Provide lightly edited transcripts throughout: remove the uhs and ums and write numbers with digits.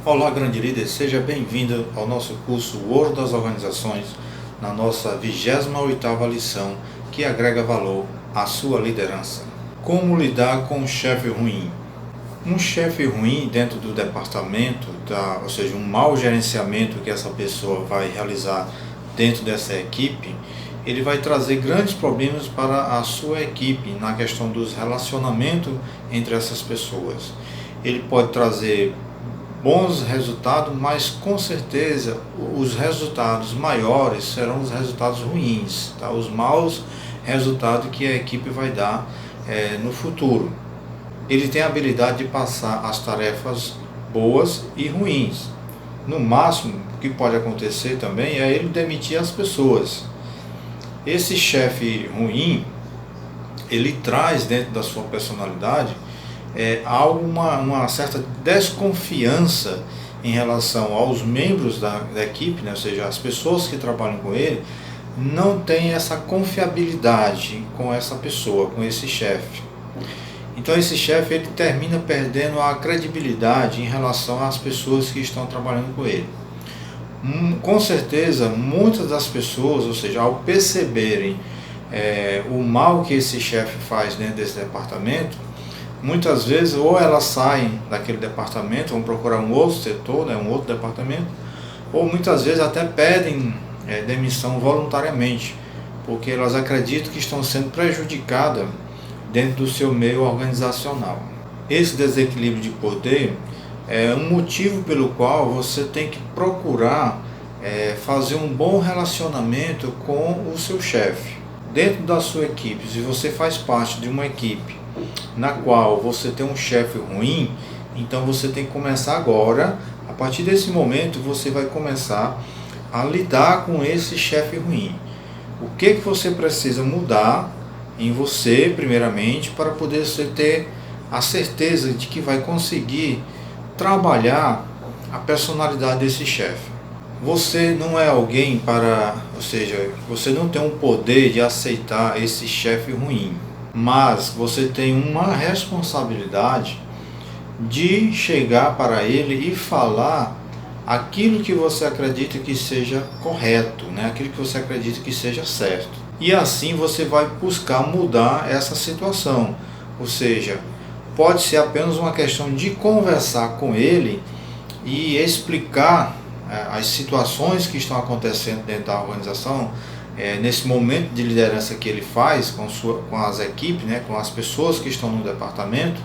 Olá, grande líder, seja bem-vindo ao nosso curso Ouro das Organizações, na nossa 28ª lição, que agrega valor à sua liderança. Como lidar com um chefe ruim? Um chefe ruim dentro do departamento, ou seja, um mau gerenciamento que essa pessoa vai realizar dentro dessa equipe, ele vai trazer grandes problemas para a sua equipe na questão dos relacionamentos entre essas pessoas. Ele pode trazer bons resultados, mas com certeza os resultados maiores serão os resultados ruins, tá? Os maus resultados que a equipe vai dar no futuro. Ele tem a habilidade de passar as tarefas boas e ruins. No máximo, o que pode acontecer também é ele demitir as pessoas. Esse chefe ruim, ele traz dentro da sua personalidade uma certa desconfiança em relação aos membros da equipe, né? Ou seja, as pessoas que trabalham com ele não têm essa confiabilidade com essa pessoa, com esse chefe. Então esse chefe ele termina perdendo a credibilidade em relação às pessoas que estão trabalhando com ele. Com certeza, muitas das pessoas, ou seja, ao perceberem o mal que esse chefe faz dentro desse departamento, muitas vezes ou elas saem daquele departamento, vão procurar um outro setor, né, um outro departamento, ou muitas vezes até pedem demissão voluntariamente, porque elas acreditam que estão sendo prejudicadas dentro do seu meio organizacional. Esse desequilíbrio de poder é um motivo pelo qual você tem que procurar fazer um bom relacionamento com o seu chefe. Dentro da sua equipe, se você faz parte de uma equipe na qual você tem um chefe ruim, então você tem que começar agora, a partir desse momento você vai começar a lidar com esse chefe ruim. O que você precisa mudar em você, primeiramente, para poder você ter a certeza de que vai conseguir trabalhar a personalidade desse chefe. Você não é alguém ou seja, você não tem um poder de aceitar esse chefe ruim, mas você tem uma responsabilidade de chegar para ele e falar aquilo que você acredita que seja correto, né? Aquilo que você acredita que seja certo. E assim você vai buscar mudar essa situação. Ou seja, pode ser apenas uma questão de conversar com ele e explicar as situações que estão acontecendo dentro da organização, nesse momento de liderança que ele faz com as equipes, né, com as pessoas que estão no departamento,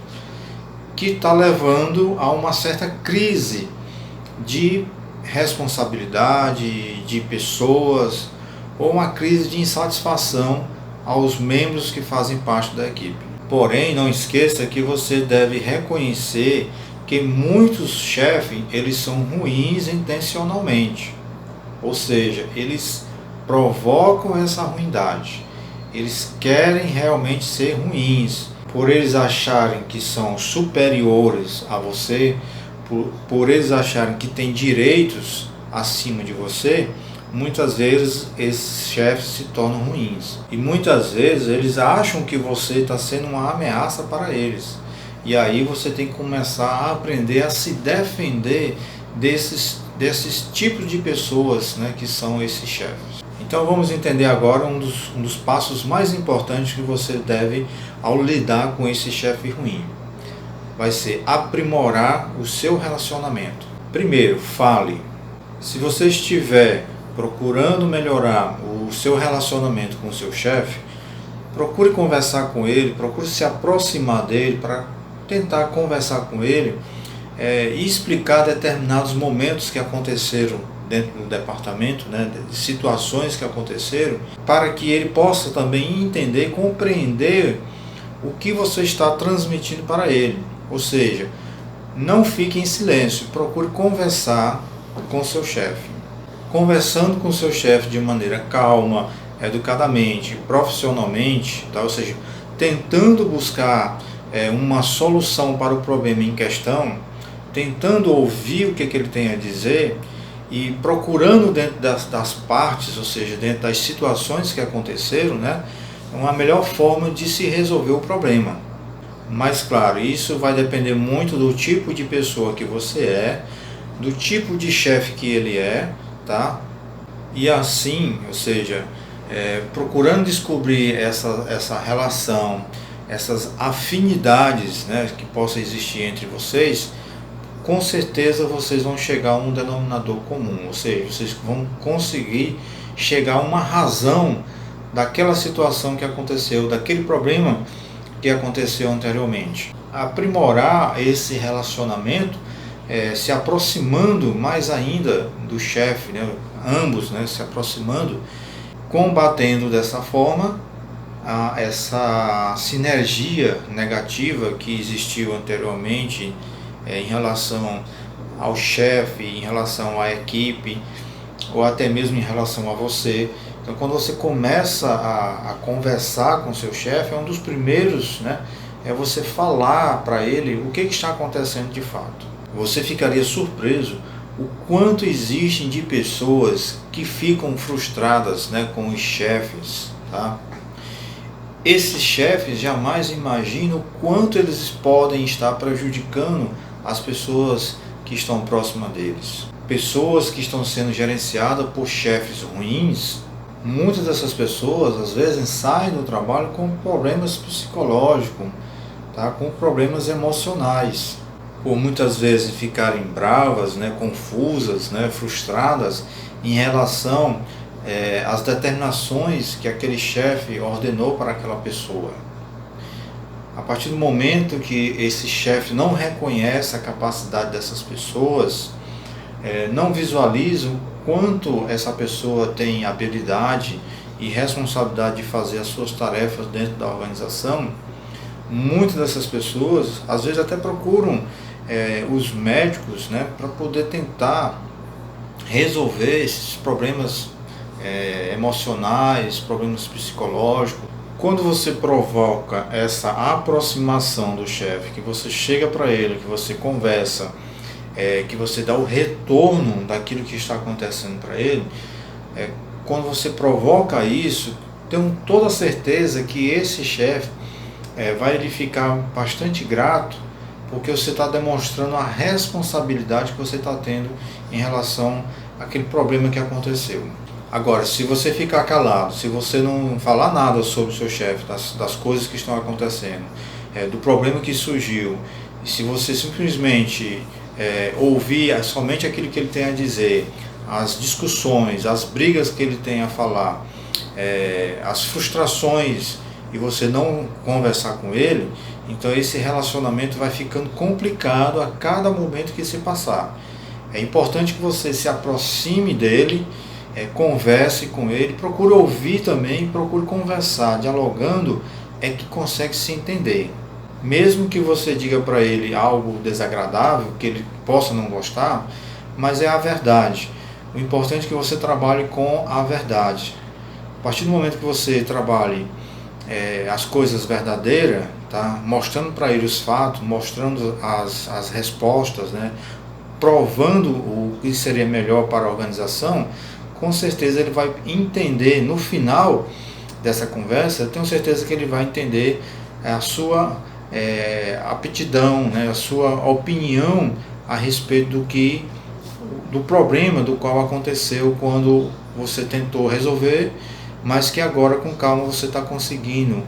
que está levando a uma certa crise de responsabilidade de pessoas, ou uma crise de insatisfação aos membros que fazem parte da equipe. Porém, não esqueça que você deve reconhecer que muitos chefes eles são ruins intencionalmente, ou seja, eles provocam essa ruindade, eles querem realmente ser ruins, por eles acharem que são superiores a você, por eles acharem que têm direitos acima de você. Muitas vezes esses chefes se tornam ruins e muitas vezes eles acham que você está sendo uma ameaça para eles, e aí você tem que começar a aprender a se defender desses tipos de pessoas, né, que são esses chefes. Então vamos entender agora um dos passos mais importantes que você deve ao lidar com esse chefe ruim. Vai ser aprimorar o seu relacionamento. Primeiro, fale. Se você estiver procurando melhorar o seu relacionamento com o seu chefe, procure conversar com ele, procure se aproximar dele para tentar conversar com ele e explicar determinados momentos que aconteceram dentro do departamento, né, de situações que aconteceram, para que ele possa também entender e compreender o que você está transmitindo para ele. Ou seja, não fique em silêncio, procure conversar com o seu chefe. Conversando com o seu chefe de maneira calma, educadamente, profissionalmente, tá? Ou seja, tentando buscar uma solução para o problema em questão, tentando ouvir o que ele tem a dizer e procurando dentro das partes, ou seja, dentro das situações que aconteceram, né, uma melhor forma de se resolver o problema. Mas claro, isso vai depender muito do tipo de pessoa que você é, do tipo de chefe que ele é, tá? E assim, ou seja, procurando descobrir essa relação, essas afinidades, né, que possam existir entre vocês, com certeza vocês vão chegar a um denominador comum, ou seja, vocês vão conseguir chegar a uma razão daquela situação que aconteceu, daquele problema que aconteceu anteriormente. Aprimorar esse relacionamento, se aproximando mais ainda do chefe, né? Ambos, né? Se aproximando, combatendo dessa forma essa sinergia negativa que existiu anteriormente em relação ao chefe, em relação à equipe, ou até mesmo em relação a você. Então, quando você começa a conversar com o seu chefe, um dos primeiros, né, é você falar para ele o que está acontecendo de fato. Você ficaria surpreso o quanto existem de pessoas que ficam frustradas, né, com os chefes, tá? Esses chefes jamais imaginam o quanto eles podem estar prejudicando as pessoas que estão próximas deles. Pessoas que estão sendo gerenciadas por chefes ruins, muitas dessas pessoas às vezes saem do trabalho com problemas psicológicos, tá? Com problemas emocionais, por muitas vezes ficarem bravas, né, confusas, né, frustradas em relação às determinações que aquele chefe ordenou para aquela pessoa. A partir do momento que esse chefe não reconhece a capacidade dessas pessoas, não visualiza o quanto essa pessoa tem habilidade e responsabilidade de fazer as suas tarefas dentro da organização, muitas dessas pessoas às vezes até procuram os médicos, né, para poder tentar resolver esses problemas emocionais, problemas psicológicos. Quando você provoca essa aproximação do chefe, que você chega para ele, que você conversa, que você dá o retorno daquilo que está acontecendo para ele, quando você provoca isso, tenho toda certeza que esse chefe vai lhe ficar bastante grato, porque você está demonstrando a responsabilidade que você está tendo em relação àquele problema que aconteceu. Agora, se você ficar calado, se você não falar nada sobre o seu chefe, das coisas que estão acontecendo, do problema que surgiu, e se você simplesmente ouvir somente aquilo que ele tem a dizer, as discussões, as brigas que ele tem a falar, as frustrações, e você não conversar com ele, então esse relacionamento vai ficando complicado a cada momento que se passar. É importante que você se aproxime dele, converse com ele, procure ouvir também, procure conversar. Dialogando é que consegue se entender. Mesmo que você diga para ele algo desagradável, que ele possa não gostar, mas é a verdade. O importante é que você trabalhe com a verdade. A partir do momento que você trabalhe as coisas verdadeiras, tá? Mostrando para ele os fatos, mostrando as respostas, né? Provando o que seria melhor para a organização, com certeza ele vai entender no final dessa conversa. Eu tenho certeza que ele vai entender a sua aptidão, né? A sua opinião a respeito do problema do qual aconteceu quando você tentou resolver, mas que agora com calma você está conseguindo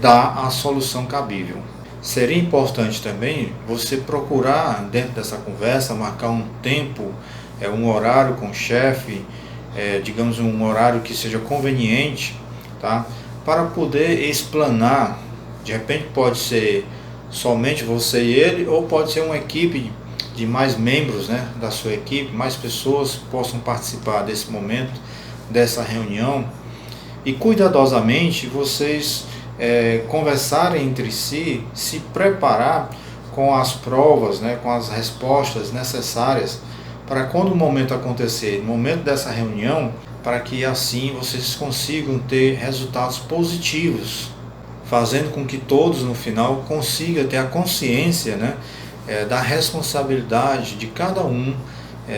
dar a solução cabível. Seria importante também você procurar, dentro dessa conversa, marcar um tempo, um horário com o chefe, digamos um horário que seja conveniente, tá? Para poder explanar. De repente pode ser somente você e ele, ou pode ser uma equipe de mais membros, né, da sua equipe, mais pessoas que possam participar desse momento, dessa reunião, e cuidadosamente vocês conversarem entre si, se preparar com as provas, né, com as respostas necessárias para quando o momento acontecer, no momento dessa reunião, para que assim vocês consigam ter resultados positivos, fazendo com que todos no final consigam ter a consciência, né, da responsabilidade de cada um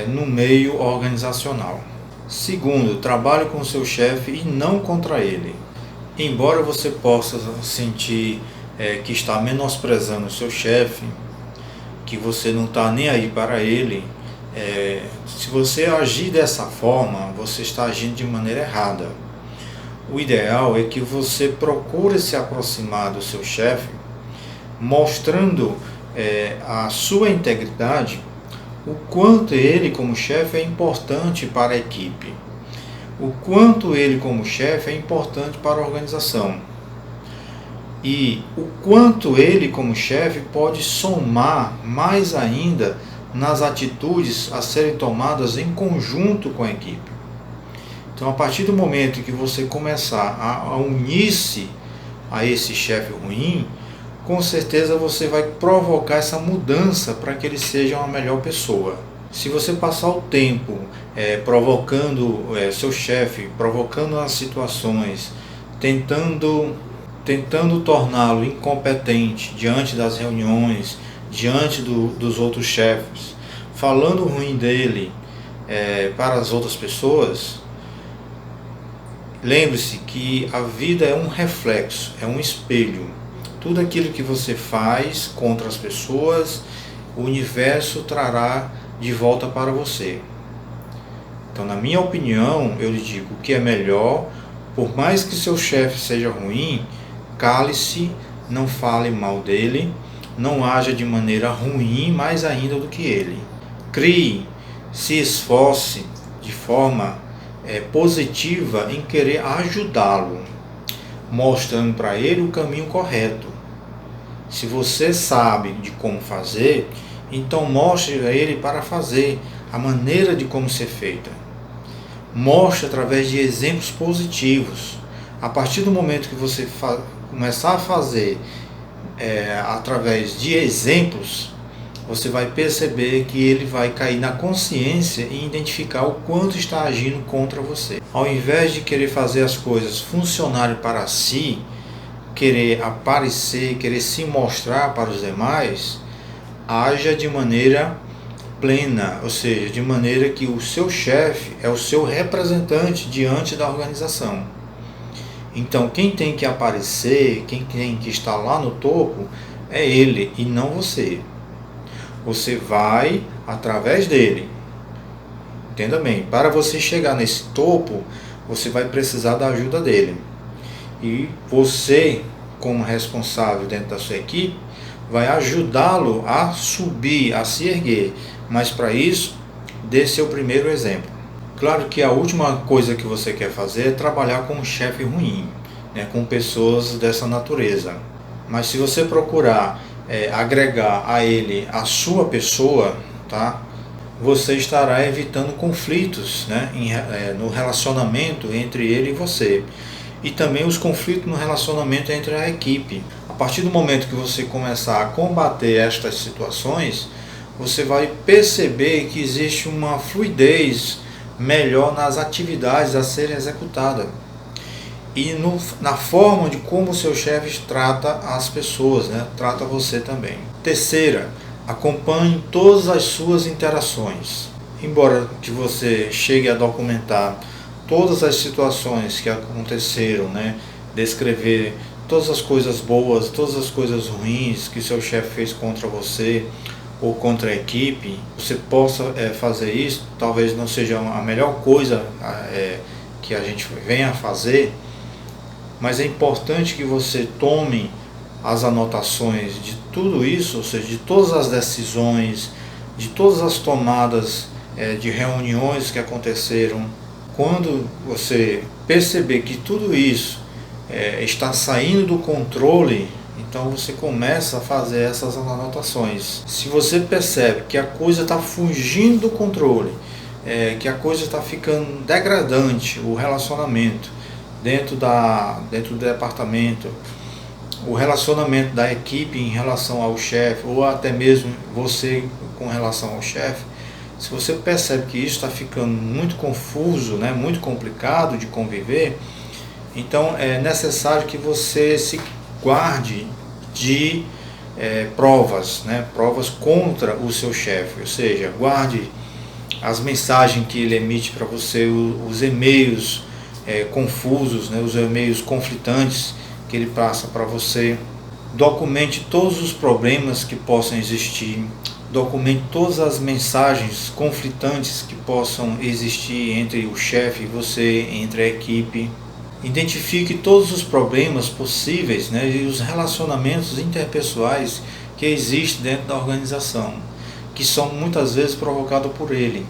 no meio organizacional. Segundo, trabalhe com o seu chefe e não contra ele. Embora você possa sentir que está menosprezando o seu chefe, que você não está nem aí para ele, Se você agir dessa forma, você está agindo de maneira errada. O ideal é que você procure se aproximar do seu chefe, mostrando a sua integridade, o quanto ele como chefe é importante para a equipe, o quanto ele como chefe é importante para a organização e o quanto ele como chefe pode somar mais ainda nas atitudes a serem tomadas em conjunto com a equipe. Então, a partir do momento que você começar a unir-se a esse chefe ruim, com certeza você vai provocar essa mudança para que ele seja uma melhor pessoa. Se você passar o tempo provocando seu chefe, provocando as situações, tentando torná-lo incompetente diante das reuniões, diante dos outros chefes, falando ruim dele para as outras pessoas, lembre-se que a vida é um reflexo, é um espelho. Tudo aquilo que você faz contra as pessoas, o universo trará de volta para você. Então, na minha opinião, eu lhe digo que é melhor, por mais que seu chefe seja ruim, cale-se, não fale mal dele, não haja de maneira ruim mais ainda do que ele. Crie, se esforce de forma positiva em querer ajudá-lo, mostrando para ele o caminho correto. Se você sabe de como fazer, então mostre a ele para fazer, a maneira de como ser feita. Mostre através de exemplos positivos. A partir do momento que você começar a fazer através de exemplos, você vai perceber que ele vai cair na consciência e identificar o quanto está agindo contra você. Ao invés de querer fazer as coisas funcionarem para si, querer aparecer, querer se mostrar para os demais, haja de maneira plena, ou seja, de maneira que o seu chefe é o seu representante diante da organização. Então, quem tem que aparecer, quem tem que estar lá no topo, é ele e não você. Você vai através dele. Entenda bem, para você chegar nesse topo, você vai precisar da ajuda dele. E você, como responsável dentro da sua equipe, vai ajudá-lo a subir, a se erguer. Mas para isso, dê seu primeiro exemplo. Claro que a última coisa que você quer fazer é trabalhar com um chefe ruim, com pessoas dessa natureza. Mas se você procurar agregar a ele a sua pessoa, tá? Você estará evitando conflitos no relacionamento entre ele e você. E também os conflitos no relacionamento entre a equipe. A partir do momento que você começar a combater estas situações, você vai perceber que existe uma fluidez melhor nas atividades a serem executadas. E na forma de como o seu chefe trata as pessoas, trata você também. Terceira, acompanhe todas as suas interações. Embora que você chegue a documentar todas as situações que aconteceram, descrever todas as coisas boas, todas as coisas ruins que seu chefe fez contra você ou contra a equipe, você possa fazer isso. Talvez não seja a melhor coisa que a gente venha a fazer, mas é importante que você tome as anotações de tudo isso, ou seja, de todas as decisões, de todas as tomadas de reuniões que aconteceram. Quando você perceber que tudo isso está saindo do controle, então você começa a fazer essas anotações. Se você percebe que a coisa está fugindo do controle, que a coisa está ficando degradante, o relacionamento dentro do departamento, o relacionamento da equipe em relação ao chefe, ou até mesmo você com relação ao chefe, se você percebe que isso está ficando muito confuso, muito complicado de conviver, então é necessário que você se guarde de provas, provas contra o seu chefe, ou seja, guarde as mensagens que ele emite para você, os e-mails confusos, os e-mails conflitantes que ele passa para você. Documente todos os problemas que possam existir, Documente todas as mensagens conflitantes que possam existir entre o chefe e você, entre a equipe. Identifique todos os problemas possíveis, né, e os relacionamentos interpessoais que existem dentro da organização, que são muitas vezes provocados por ele.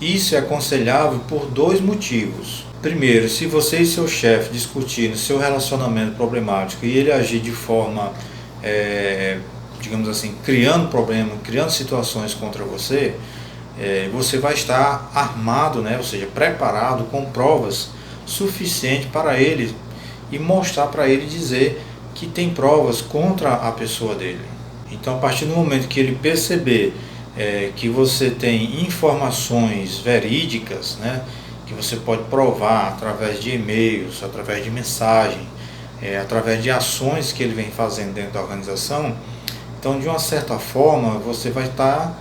Isso é aconselhável por dois motivos. Primeiro, se você e seu chefe discutirem seu relacionamento problemático e ele agir de forma, digamos assim, criando problemas, criando situações contra você, você vai estar armado, né, ou seja, preparado com provas suficientes para ele e mostrar para ele, dizer que tem provas contra a pessoa dele. Então, a partir do momento que ele perceber que você tem informações verídicas, né, que você pode provar através de e-mails, através de mensagem, através de ações que ele vem fazendo dentro da organização, então, de uma certa forma, você vai estar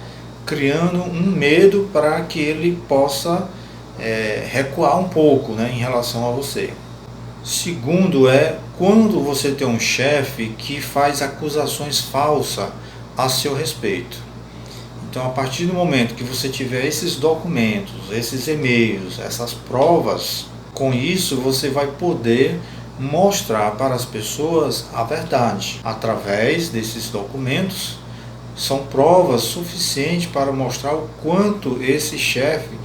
criando um medo para que ele possa recuar um pouco, né, em relação a você. Segundo, quando você tem um chefe que faz acusações falsas a seu respeito. Então, a partir do momento que você tiver esses documentos, esses e-mails, essas provas, com isso você vai poder mostrar para as pessoas a verdade. Através desses documentos, são provas suficientes para mostrar o quanto esse chefe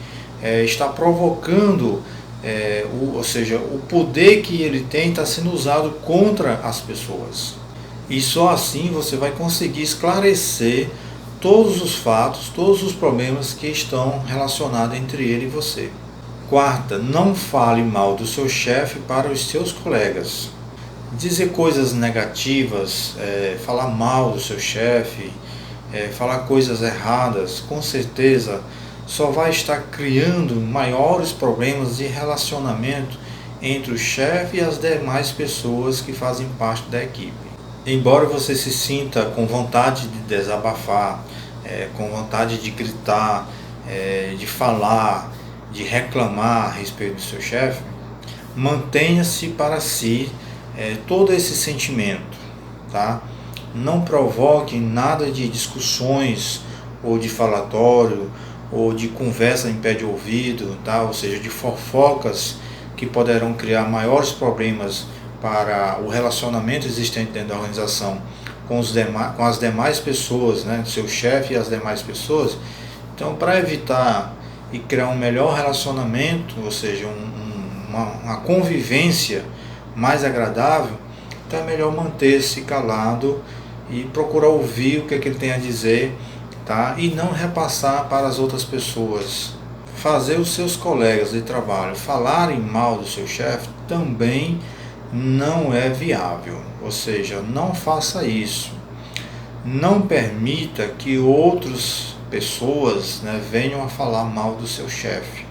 está provocando, ou seja, o poder que ele tem está sendo usado contra as pessoas. E só assim você vai conseguir esclarecer todos os fatos, todos os problemas que estão relacionados entre ele e você. Quarta, não fale mal do seu chefe para os seus colegas. Dizer coisas negativas, falar mal do seu chefe, falar coisas erradas, com certeza só vai estar criando maiores problemas de relacionamento entre o chefe e as demais pessoas que fazem parte da equipe. Embora você se sinta com vontade de desabafar, com vontade de gritar, de falar, de reclamar a respeito do seu chefe, mantenha-se para si todo esse sentimento, tá? Não provoque nada de discussões ou de falatório ou de conversa em pé de ouvido, tá? Ou seja, de fofocas que poderão criar maiores problemas para o relacionamento existente dentro da organização com as demais pessoas, né? Seu chefe e as demais pessoas. Então, para evitar e criar um melhor relacionamento, ou seja, uma convivência mais agradável, então é melhor manter-se calado e procurar ouvir o que ele tem a dizer, tá? E não repassar para as outras pessoas. Fazer os seus colegas de trabalho falarem mal do seu chefe também não é viável, ou seja, não faça isso. Não permita que outras pessoas, né, venham a falar mal do seu chefe.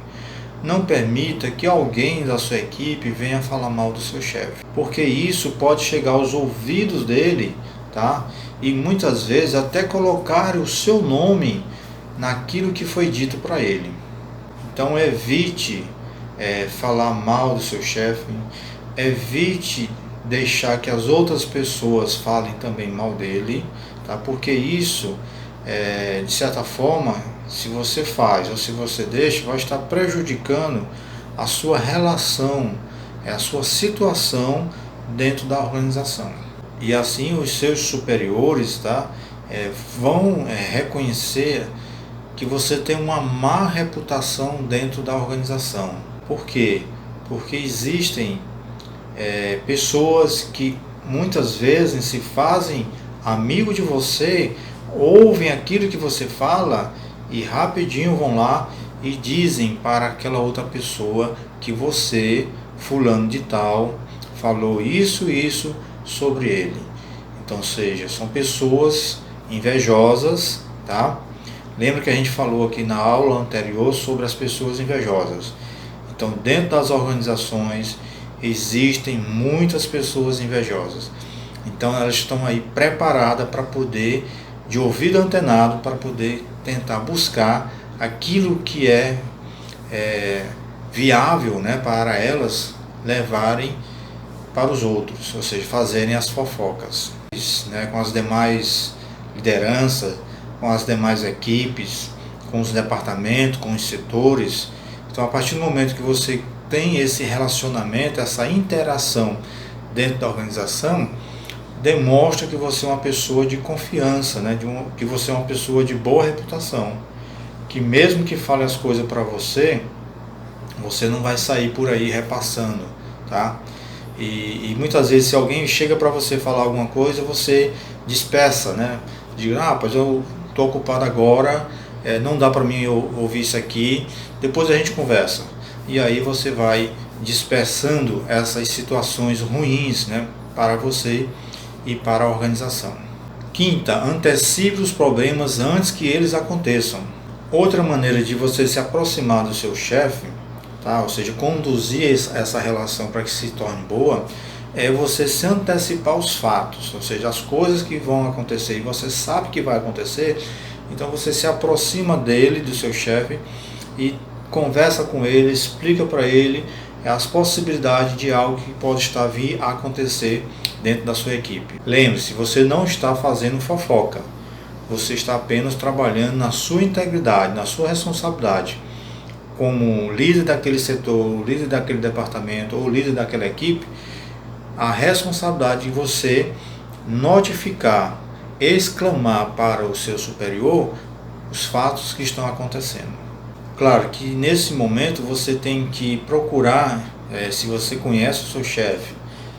Não permita que alguém da sua equipe venha falar mal do seu chefe, porque isso pode chegar aos ouvidos dele, tá? E muitas vezes até colocar o seu nome naquilo que foi dito para ele. Então evite falar mal do seu chefe, evite deixar que as outras pessoas falem também mal dele, tá? Porque isso, de certa forma, se você faz ou se você deixa, vai estar prejudicando a sua relação, a sua situação dentro da organização. E assim os seus superiores, tá, vão reconhecer que você tem uma má reputação dentro da organização. Por quê? Porque existem pessoas que muitas vezes se fazem amigo de você, ouvem aquilo que você fala e rapidinho vão lá e dizem para aquela outra pessoa que você, fulano de tal, falou isso e isso sobre ele. Então, seja, são pessoas invejosas, tá? Lembra que a gente falou aqui na aula anterior sobre as pessoas invejosas. Então, dentro das organizações existem muitas pessoas invejosas. Então, elas estão aí preparadas para poder, de ouvido antenado, para poder tentar buscar aquilo que é viável, né, para elas levarem para os outros, ou seja, fazerem as fofocas, né, com as demais lideranças, com as demais equipes, com os departamentos, com os setores. Então, a partir do momento que você tem esse relacionamento, essa interação dentro da organização, demonstra que você é uma pessoa de confiança, né? Que você é uma pessoa de boa reputação, que mesmo que fale as coisas para você, você não vai sair por aí repassando, tá? E muitas vezes, se alguém chega para você falar alguma coisa, você dispersa, né? Diga, pois eu estou ocupado agora, não dá para mim ouvir isso aqui, depois a gente conversa. E aí você vai dispersando essas situações ruins, né, para você e para a organização. Quinta, antecipe os problemas antes que eles aconteçam. Outra maneira de você se aproximar do seu chefe, tá? Ou seja, conduzir essa relação para que se torne boa, é você se antecipar os fatos, ou seja, as coisas que vão acontecer e você sabe que vai acontecer, então você se aproxima dele, do seu chefe, e conversa com ele, explica para ele as possibilidades de algo que pode estar vir a acontecer dentro da sua equipe. Lembre-se, você não está fazendo fofoca, você está apenas trabalhando na sua integridade, na sua responsabilidade, como líder daquele setor, líder daquele departamento ou líder daquela equipe, a responsabilidade de você notificar, exclamar para o seu superior os fatos que estão acontecendo. Claro que nesse momento você tem que procurar, se você conhece o seu chefe,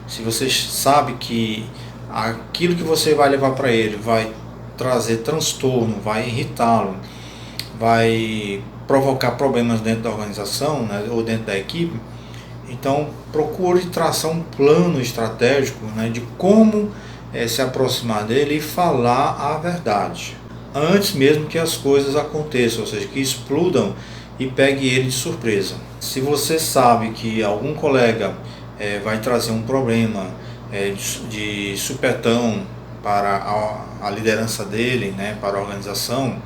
se você sabe que aquilo que você vai levar para ele vai trazer transtorno, vai irritá-lo, vai provocar problemas dentro da organização, né, ou dentro da equipe, então procure traçar um plano estratégico, né, de como se aproximar dele e falar a verdade, antes mesmo que as coisas aconteçam, ou seja, que explodam e pegue ele de surpresa. Se você sabe que algum colega vai trazer um problema de supetão para a liderança dele, né, para a organização,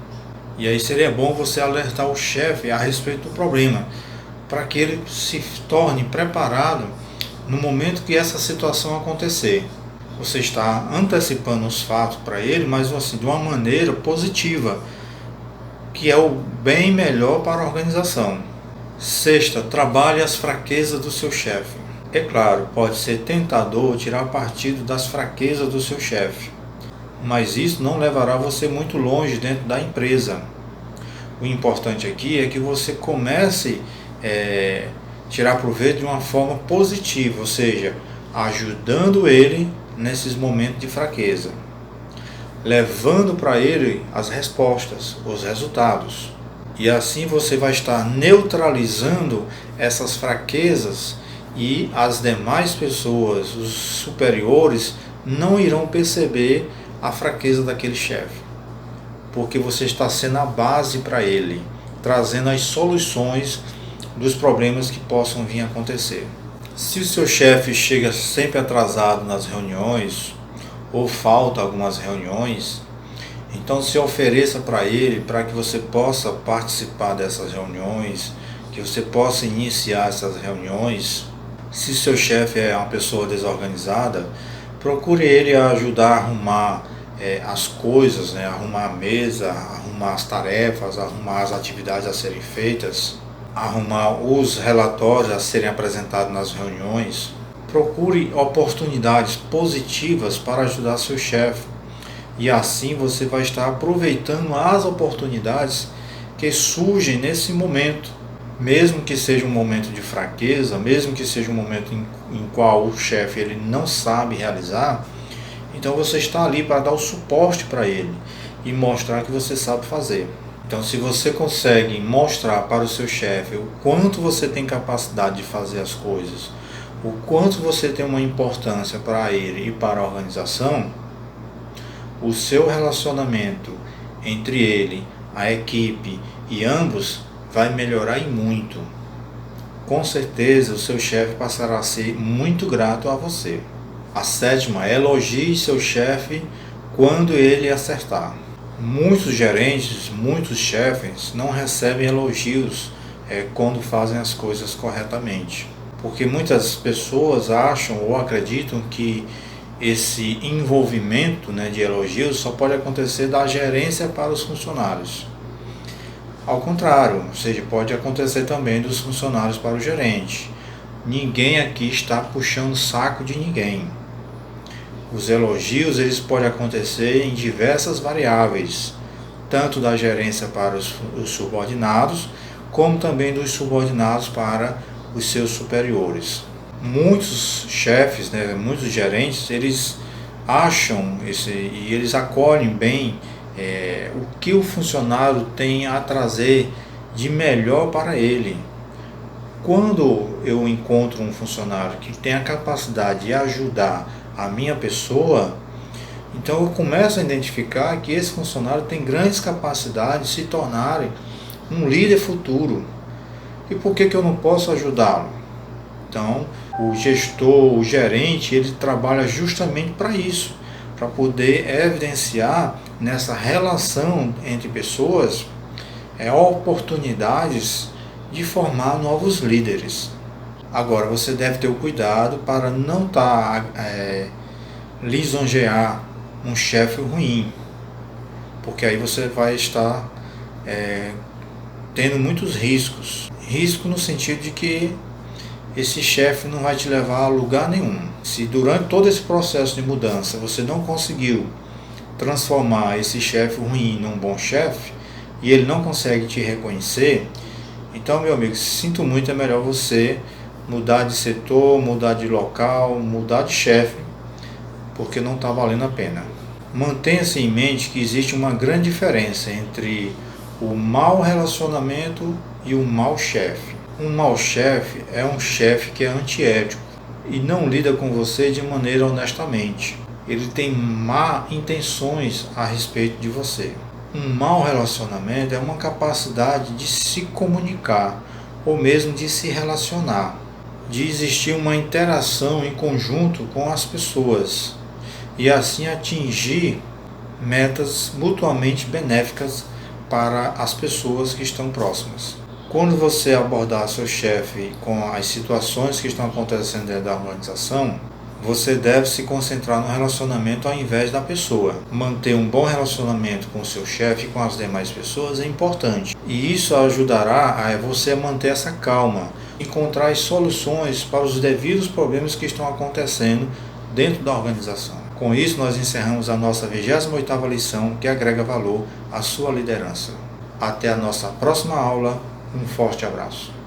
e aí seria bom você alertar o chefe a respeito do problema, para que ele se torne preparado no momento que essa situação acontecer. Você está antecipando os fatos para ele, mas assim, de uma maneira positiva, que é o bem melhor para a organização. Sexta, trabalhe as fraquezas do seu chefe. É claro, pode ser tentador tirar partido das fraquezas do seu chefe, mas isso não levará você muito longe dentro da empresa. O importante aqui é que você comece a tirar proveito de uma forma positiva, ou seja, ajudando ele nesses momentos de fraqueza, levando para ele as respostas, os resultados. E assim você vai estar neutralizando essas fraquezas e as demais pessoas, os superiores, não irão perceber a fraqueza daquele chefe, porque você está sendo a base para ele, trazendo as soluções dos problemas que possam vir a acontecer. Se o seu chefe chega sempre atrasado nas reuniões, ou falta algumas reuniões, então se ofereça para ele, para que você possa participar dessas reuniões, que você possa iniciar essas reuniões. Se seu chefe é uma pessoa desorganizada, procure ele ajudar a arrumar as coisas, né? Arrumar a mesa, arrumar as tarefas, arrumar as atividades a serem feitas, arrumar os relatórios a serem apresentados nas reuniões. Procure oportunidades positivas para ajudar seu chefe, e assim você vai estar aproveitando as oportunidades que surgem nesse momento, mesmo que seja um momento de fraqueza, mesmo que seja um momento em qual o chefe ele não sabe realizar. Então você está ali para dar o suporte para ele e mostrar que você sabe fazer. Então, se você consegue mostrar para o seu chefe o quanto você tem capacidade de fazer as coisas, o quanto você tem uma importância para ele e para a organização, o seu relacionamento entre ele, a equipe e ambos vai melhorar e muito. Com certeza o seu chefe passará a ser muito grato a você. A sétima, elogie seu chefe quando ele acertar. Muitos gerentes, muitos chefes não recebem elogios quando fazem as coisas corretamente, porque muitas pessoas acham ou acreditam que esse envolvimento, né, de elogios só pode acontecer da gerência para os funcionários. Ao contrário, ou seja, pode acontecer também dos funcionários para o gerente. Ninguém aqui está puxando o saco de ninguém. Os elogios eles podem acontecer em diversas variáveis, tanto da gerência para os subordinados, como também dos subordinados para os seus superiores. Muitos chefes, né, muitos gerentes, eles acham e eles acolhem bem o que o funcionário tem a trazer de melhor para ele. Quando eu encontro um funcionário que tem a capacidade de ajudar a minha pessoa, então eu começo a identificar que esse funcionário tem grandes capacidades de se tornar um líder futuro. E por que eu não posso ajudá-lo? Então, o gestor, o gerente, ele trabalha justamente para isso, para poder evidenciar nessa relação entre pessoas oportunidades de formar novos líderes. Agora, você deve ter o cuidado para não lisonjear um chefe ruim, porque aí você vai estar tendo muitos riscos. Risco no sentido de que esse chefe não vai te levar a lugar nenhum. Se durante todo esse processo de mudança você não conseguiu transformar esse chefe ruim num bom chefe e ele não consegue te reconhecer, então, meu amigo, sinto muito, é melhor você mudar de setor, mudar de local, mudar de chefe, porque não está valendo a pena. Mantenha-se em mente que existe uma grande diferença entre o mau relacionamento e o mau chefe. Um mau chefe é um chefe que é antiético e não lida com você de maneira honestamente. Ele tem má intenções a respeito de você. Um mau relacionamento é uma capacidade de se comunicar ou mesmo de se relacionar, de existir uma interação em conjunto com as pessoas e assim atingir metas mutuamente benéficas para as pessoas que estão próximas. Quando você abordar seu chefe com as situações que estão acontecendo dentro da organização, você deve se concentrar no relacionamento ao invés da pessoa. Manter um bom relacionamento com o seu chefe e com as demais pessoas é importante. E isso ajudará a você a manter essa calma, encontrar as soluções para os devidos problemas que estão acontecendo dentro da organização. Com isso, nós encerramos a nossa 28ª lição que agrega valor à sua liderança. Até a nossa próxima aula. Um forte abraço.